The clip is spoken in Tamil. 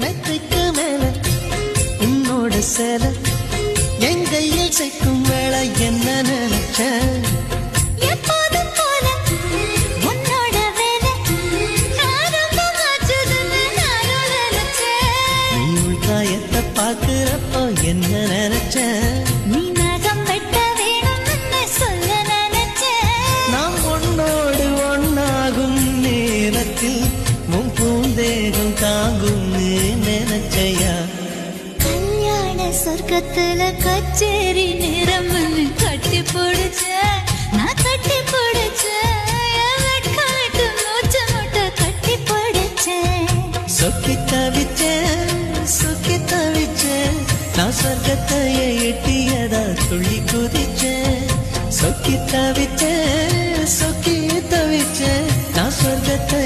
மெத்தைக்கு மேல உன்னோட சேல என் கையில் சேர்க்கும் வேலை என்ன நினைச்ச எப்போதும் போல உன்னோட வேலை ஆரம்பமாச்சுதுன்னு நானும் நினைச்சேன். நீ உள் காயத்தை பார்க்கிறப்போ என்ன நினைச்ச நீ நகம் வெட்ட வேணும்னு சொல்ல நினைச்சேன். நாம் ஒன்னோடு ஒன்னாகும் நேரத்தில் உன் பூந்தேகம் தாங்கும்னு நினைச்சையா கல்யாண சொர்க்கத்துல கச்சேரி நிறம்னு கட்டி பிடிச்ச நான் கட்டி பிடிச்சேன். என் வெட்கம் விட்டு மூச்சு முட்டை கட்டி பிடிச்சேன். சொக்கி தவிச்சேன் நான் சொர்க்கத்தையே எட்டியதா துள்ளி குதிச்சேன் சொக்கி தவிச்சேன் நான் சொர்க்கத்தை